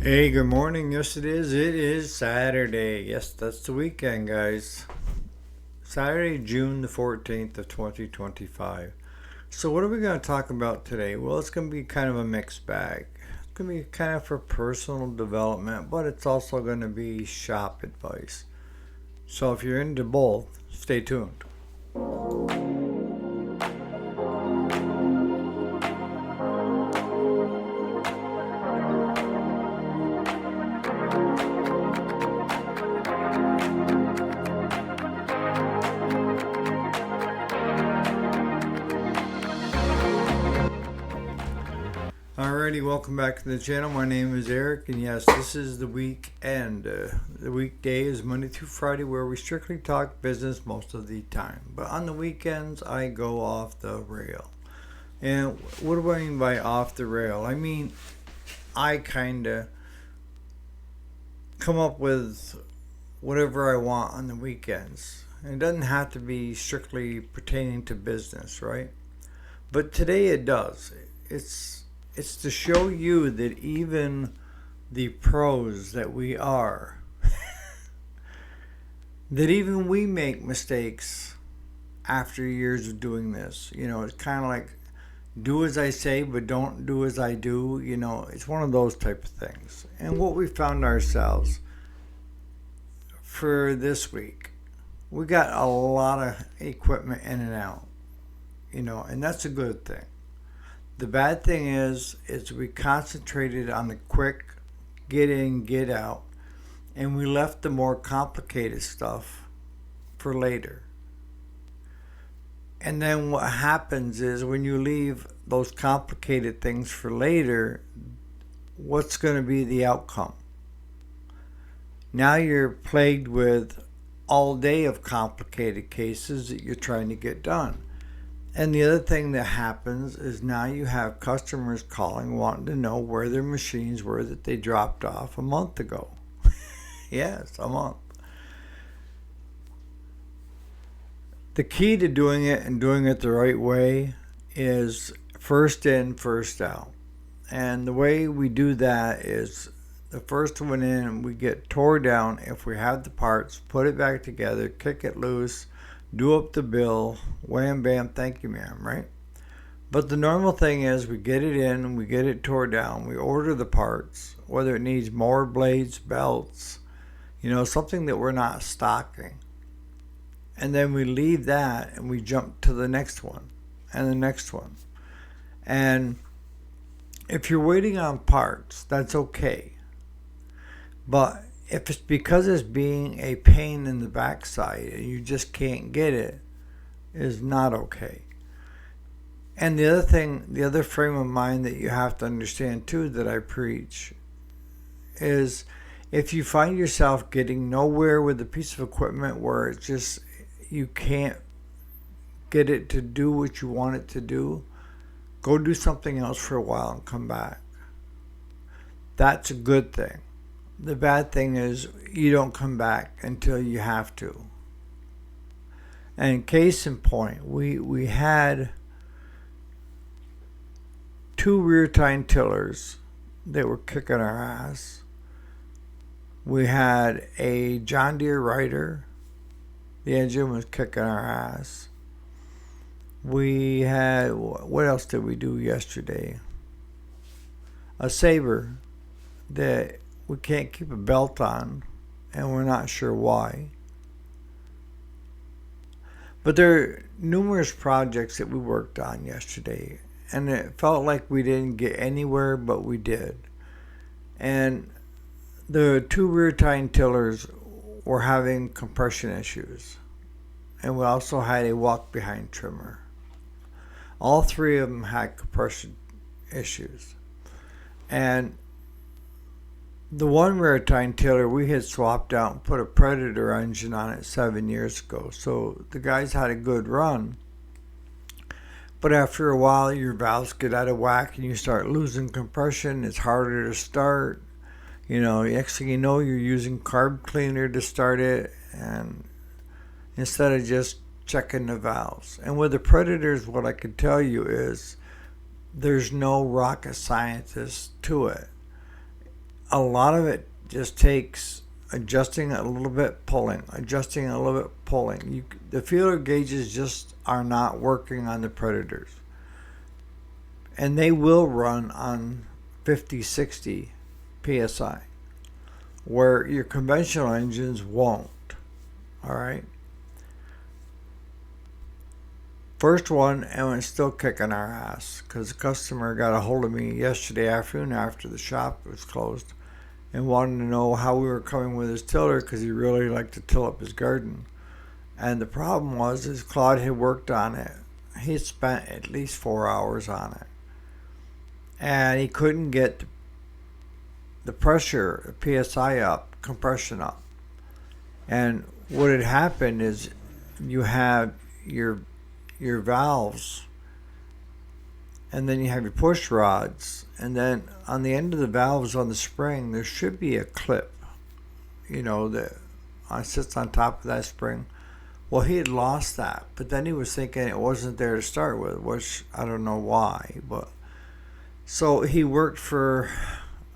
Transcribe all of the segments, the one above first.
Hey, good morning. Yes, it is. It is Saturday. Yes, that's the weekend, guys. Saturday, June the 14th of 2025. So, what are we going to talk about today? Well, it's going to be kind of a mixed bag. It's going to be kind of for personal development, but it's also going to be shop advice. So, if you're into both, stay tuned. Alrighty, welcome back to the channel. My name is Eric, and yes, this is the weekend. The weekday is Monday through Friday, where we strictly talk business most of the time. But on the weekends, I go off the rail. And what do I mean by off the rail? I mean, I kind of come up with whatever I want on the weekends. And it doesn't have to be strictly pertaining to business, right? But today it does. It's to show you that even the pros that we are, that even we make mistakes after years of doing this. It's kind of like do as I say, but don't do as I do. It's one of those type of things. And what we found ourselves for this week, we got a lot of equipment in and out, and that's a good thing. The bad thing is we concentrated on the quick get in, get out, and we left the more complicated stuff for later. And then what happens is when you leave those complicated things for later, what's going to be the outcome? Now you're plagued with all day of complicated cases that you're trying to get done. And the other thing that happens is now you have customers calling wanting to know where their machines were that they dropped off a month ago. Yes, a month. The key to doing it and doing it the right way is first in, first out. And the way we do that is the first one in, we get tore down. If we have the parts, put it back together, kick it loose, do up the bill, wham bam, thank you ma'am, right? But the normal thing is we get it in, we get it tore down, we order the parts, whether it needs more blades, belts, something that we're not stocking. And then we leave that and we jump to the next one and the next one. And if you're waiting on parts, that's okay. But if it's because it's being a pain in the backside and you just can't get it, is not okay. And the other thing, the other frame of mind that you have to understand too that I preach is if you find yourself getting nowhere with a piece of equipment where it's just you can't get it to do what you want it to do, go do something else for a while and come back. That's a good thing. The bad thing is you don't come back until you have to. And case in point, we had two rear tine tillers that were kicking our ass. We had a John Deere Rider. The engine was kicking our ass. We had, what else did we do yesterday? A Saber that we can't keep a belt on, and we're not sure why. But there are numerous projects that we worked on yesterday, and it felt like we didn't get anywhere, but we did. And the two rear tine tillers were having compression issues, and we also had a walk behind trimmer. All three of them had compression issues. And the one rear tine tiller we had swapped out and put a Predator engine on it 7 years ago. So the guys had a good run. But after a while, your valves get out of whack and you start losing compression. It's harder to start. Next thing you know, you're using carb cleaner to start it, and instead of just checking the valves. And with the Predators, what I can tell you is there's no rocket scientist to it. a lot of it just takes adjusting a little bit, pulling, adjusting a little bit, pulling. The feeler gauges just are not working on the Predators. And they will run on 50, 60 psi, where your conventional engines won't. All right. First one, and it's still kicking our ass because the customer got a hold of me yesterday afternoon after the shop was closed and wanted to know how we were coming with his tiller because he really liked to till up his garden. And the problem was, is Claude had worked on it. He had spent at least 4 hours on it. And he couldn't get the pressure, the PSI up, compression up. And what had happened is you have your valves, and then you have your push rods, and then on the end of the valves on the spring there should be a clip, that sits on top of that spring. Well, he had lost that, but then he was thinking it wasn't there to start with, which I don't know why. But so he worked for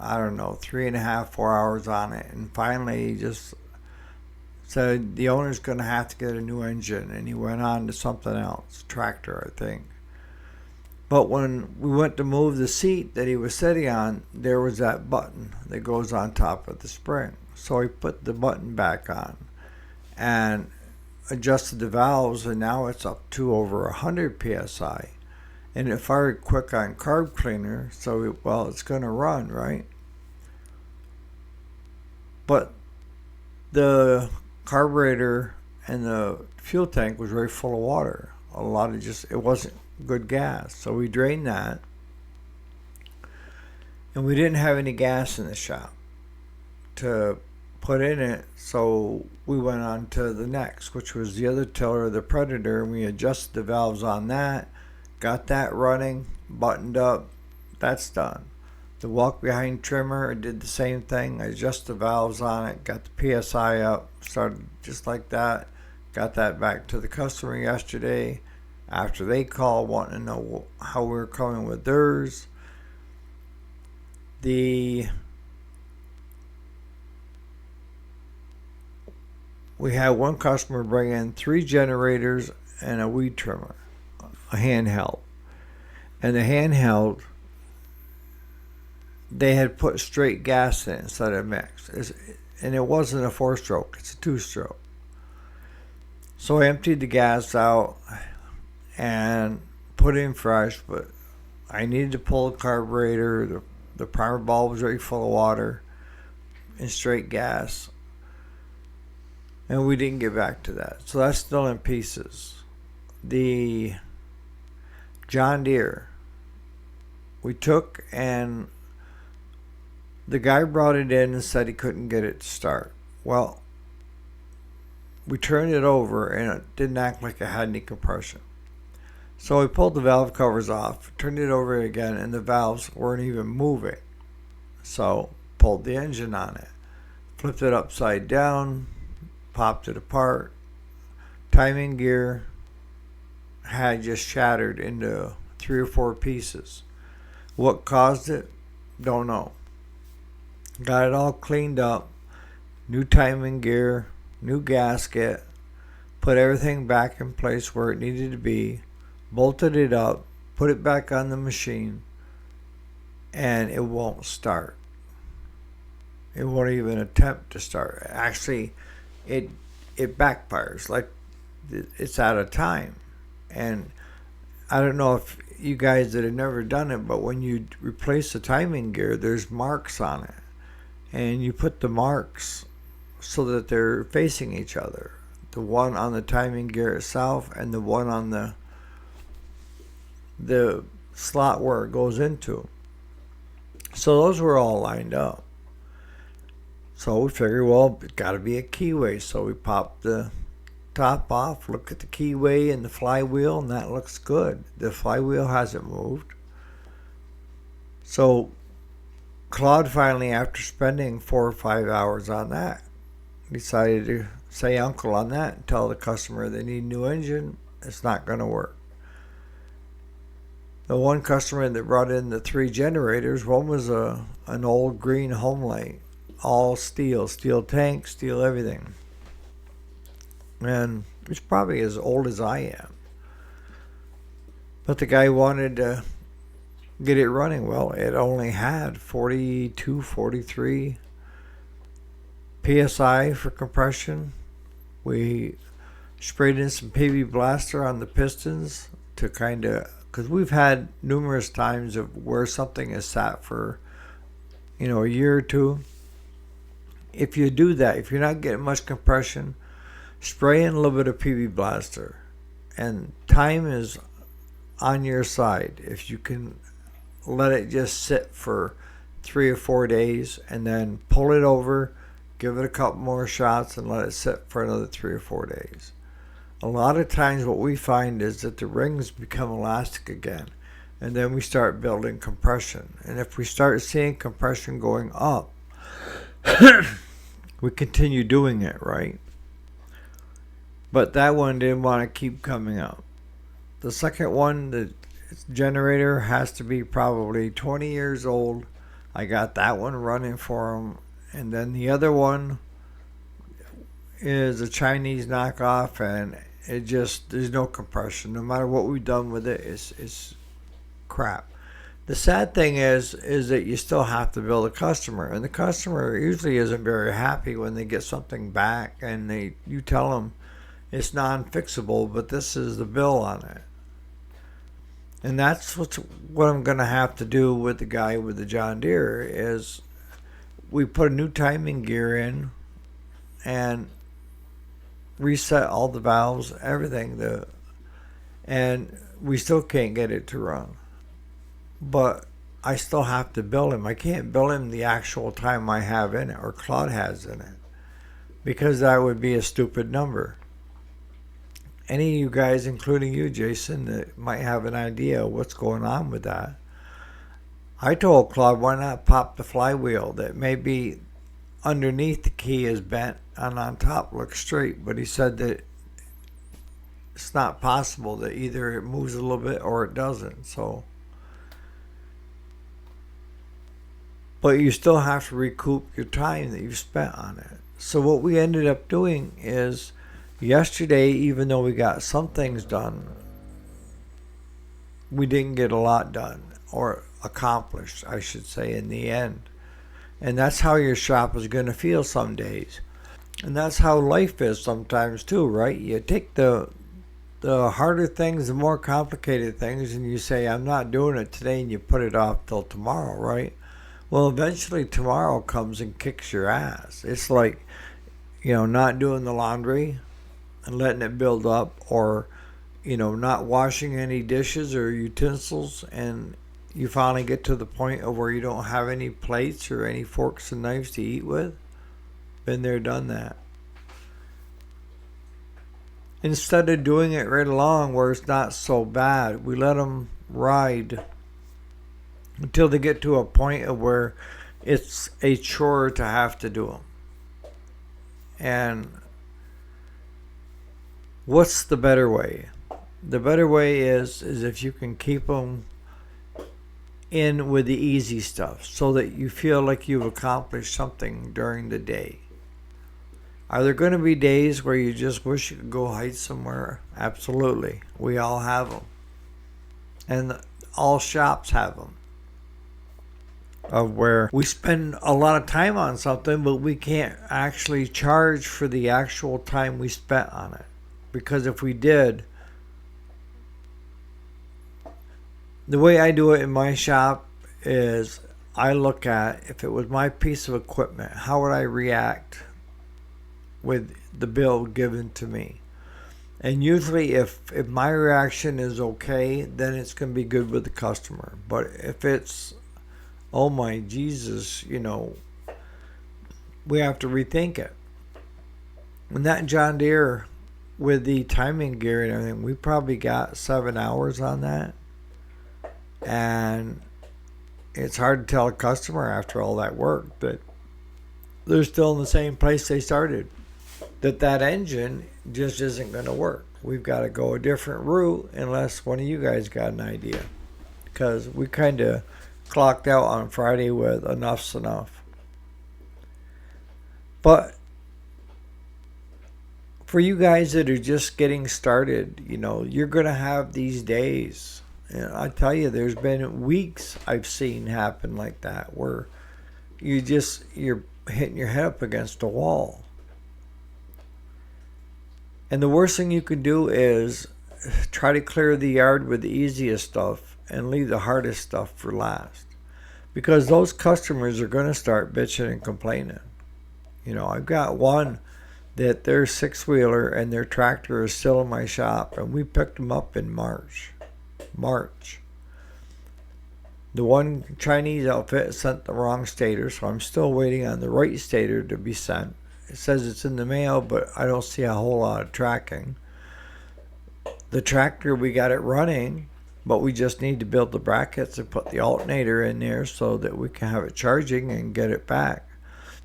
3.5, 4 hours on it, and finally he just said the owner's going to have to get a new engine, and he went on to something else, tractor, I think. But when we went to move the seat that he was sitting on, there was that button that goes on top of the spring. So he put the button back on and adjusted the valves, and now it's up to over 100 psi. And it fired quick on carb cleaner, so it's going to run, right? But the carburetor and the fuel tank was very full of water. It wasn't good gas. So we drained that. And we didn't have any gas in the shop to put in it. So we went on to the next, which was the other tiller, the Predator. And we adjusted the valves on that, got that running, buttoned up. That's done. The walk behind trimmer, I did the same thing. I adjusted the valves on it, got the PSI up, started just like that. Got that back to the customer yesterday after they called wanting to know how we were coming with theirs. We had one customer bring in 3 generators and a weed trimmer, a handheld. And the handheld, they had put straight gas in instead of mix. And it wasn't a 4-stroke, it's a 2-stroke. So I emptied the gas out and put in fresh, but I needed to pull the carburetor. The primer bulb was already full of water and straight gas. And we didn't get back to that. So that's still in pieces. The John Deere, we took, and the guy brought it in and said he couldn't get it to start. Well, we turned it over and it didn't act like it had any compression. So we pulled the valve covers off, turned it over again, and the valves weren't even moving. So pulled the engine on it, flipped it upside down, popped it apart. Timing gear had just shattered into 3 or 4 pieces. What caused it? Don't know. Got it all cleaned up, new timing gear, new gasket, put everything back in place where it needed to be, bolted it up, put it back on the machine, and it won't start. It won't even attempt to start. Actually, it backfires, like it's out of time. And I don't know if you guys that have never done it, but when you replace the timing gear, there's marks on it. And you put the marks so that they're facing each other. The one on the timing gear itself and the one on the slot where it goes into. So those were all lined up. So we figured, well, it's got to be a keyway. So we popped the top off, look at the keyway and the flywheel, and that looks good. The flywheel hasn't moved. So Claude finally, after spending 4 or 5 hours on that, decided to say uncle on that and tell the customer they need a new engine. It's not going to work. The one customer that brought in the 3 generators, one was an old green Homelight, all steel tank, steel everything. And it's probably as old as I am. But the guy wanted to get it running. Well, it only had 42, 43 PSI for compression. We sprayed in some PB Blaster on the pistons to kind of, because we've had numerous times of where something is sat for, a year or two. If you do that, if you're not getting much compression, spray in a little bit of PB Blaster. And time is on your side. If you can let it just sit for 3 or 4 days and then pull it over, give it a couple more shots and let it sit for another 3 or 4 days. A lot of times what we find is that the rings become elastic again, and then we start building compression. And if we start seeing compression going up, we continue doing it, right? But that one didn't want to keep coming up. The second one, the generator, has to be probably 20 years old. I got that one running for him. And then the other one is a Chinese knockoff, and there's no compression. No matter what we've done with it, it's crap. The sad thing is that you still have to bill the customer, and the customer usually isn't very happy when they get something back and you tell them it's non-fixable, but this is the bill on it. And that's what I'm going to have to do with the guy with the John Deere is we put a new timing gear in and reset all the valves, everything, and we still can't get it to run. But I still have to bill him. I can't bill him the actual time I have in it or Claude has in it, because that would be a stupid number. Any of you guys, including you, Jason, that might have an idea of what's going on with that. I told Claude, why not pop the flywheel that maybe underneath the key is bent and on top looks straight, but he said that it's not possible, that either it moves a little bit or it doesn't. So, but you still have to recoup your time that you've spent on it. So what we ended up doing is, yesterday, even though we got some things done, we didn't get a lot done, or accomplished, I should say, in the end. And that's how your shop is going to feel some days. And that's how life is sometimes too, right? You take the harder things, the more complicated things, and you say, I'm not doing it today, and you put it off till tomorrow, right? Well, eventually tomorrow comes and kicks your ass. It's like, not doing the laundry and letting it build up, or not washing any dishes or utensils, and you finally get to the point of where you don't have any plates or any forks and knives to eat with. Been there, done that. Instead of doing it right along where it's not so bad, we let them ride until they get to a point of where it's a chore to have to do them. And what's the better way? The better way is if you can keep them in with the easy stuff so that you feel like you've accomplished something during the day. Are there going to be days where you just wish you could go hide somewhere? Absolutely. We all have them. And all shops have them. Of where we spend a lot of time on something, but we can't actually charge for the actual time we spent on it. Because if we did, the way I do it in my shop is I look at, if it was my piece of equipment, how would I react with the bill given to me? And usually if my reaction is okay, then it's going to be good with the customer. But if it's, oh my Jesus, we have to rethink it. And that John Deere with the timing gear and everything, we probably got 7 hours on that. And it's hard to tell a customer after all that work that they're still in the same place they started. That engine just isn't going to work. We've got to go a different route unless one of you guys got an idea. because we kind of clocked out on Friday with enough's enough. But for you guys that are just getting started, you're going to have these days. And I tell you, there's been weeks I've seen happen like that where you're hitting your head up against a wall. And the worst thing you can do is try to clear the yard with the easiest stuff and leave the hardest stuff for last. Because those customers are going to start bitching and complaining. I've got one that their six-wheeler and their tractor is still in my shop, and we picked them up in March. The one Chinese outfit sent the wrong stator, so I'm still waiting on the right stator to be sent. It says it's in the mail, but I don't see a whole lot of tracking. The tractor, we got it running, but we just need to build the brackets and put the alternator in there so that we can have it charging and get it back.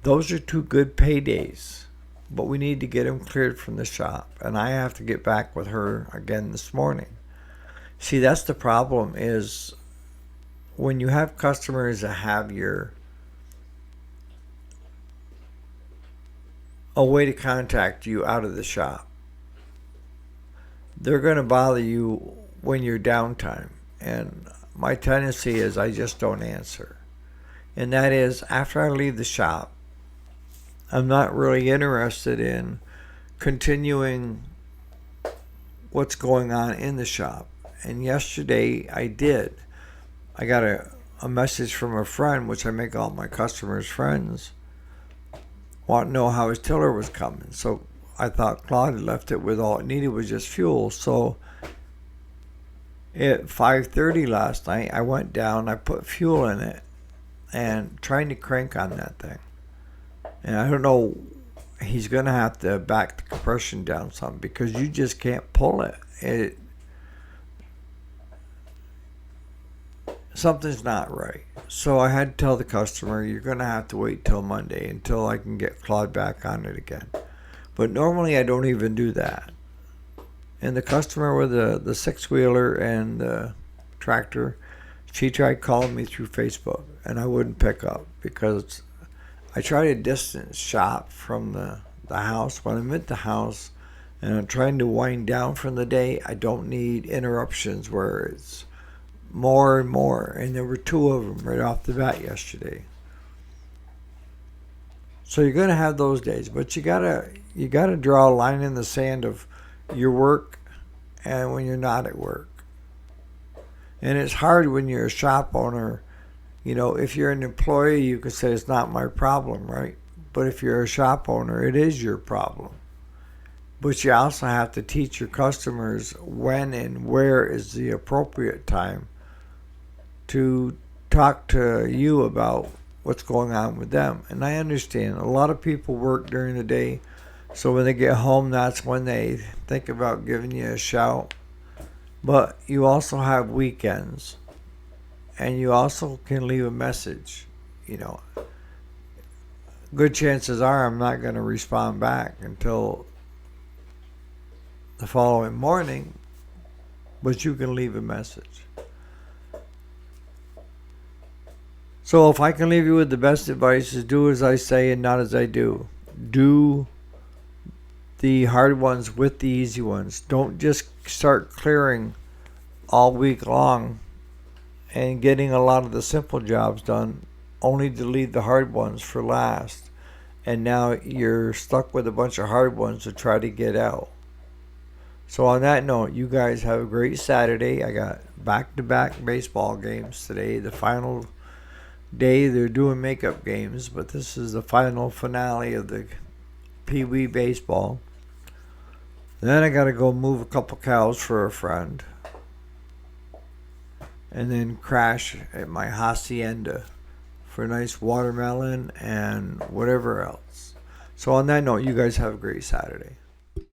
Those are two good paydays, but we need to get them cleared from the shop, and I have to get back with her again this morning. See, that's the problem, is when you have customers that have a way to contact you out of the shop, they're going to bother you when you're downtime. And my tendency is I just don't answer. And that is, after I leave the shop, I'm not really interested in continuing what's going on in the shop. And yesterday I did. I got a message from a friend, which I make all my customers friends, want to know how his tiller was coming. So I thought Claude had left it with all it needed was just fuel. So at 5:30 last night, I went down, I put fuel in it, and trying to crank on that thing. And I don't know, he's going to have to back the compression down some because you just can't pull it. Something's not right. So I had to tell the customer, you're going to have to wait till Monday until I can get Claude back on it again. But normally I don't even do that. And the customer with the six-wheeler and the tractor, she tried calling me through Facebook, and I wouldn't pick up because I try to distance shop from the house. When I'm at the house and I'm trying to wind down from the day, I don't need interruptions where it's more and more. And there were two of them right off the bat yesterday. So you're going to have those days, but you gotta draw a line in the sand of your work and when you're not at work. And it's hard when you're a shop owner. If you're an employee, you could say it's not my problem, right? But if you're a shop owner, it is your problem. But you also have to teach your customers when and where is the appropriate time to talk to you about what's going on with them. And I understand a lot of people work during the day, so when they get home, that's when they think about giving you a shout. But you also have weekends, and you also can leave a message. Good chances are I'm not going to respond back until the following morning, but you can leave a message. So if I can leave you with the best advice, is do as I say and not as I do. Do the hard ones with the easy ones. Don't just start clearing all week long and getting a lot of the simple jobs done, only to leave the hard ones for last. And now you're stuck with a bunch of hard ones to try to get out. So on that note, you guys have a great Saturday. I got back-to-back baseball games today. The final day they're doing makeup games, but this is the final finale of the Pee Wee baseball. Then I got to go move a couple cows for a friend. And then crash at my hacienda for a nice watermelon and whatever else. So on that note, you guys have a great Saturday.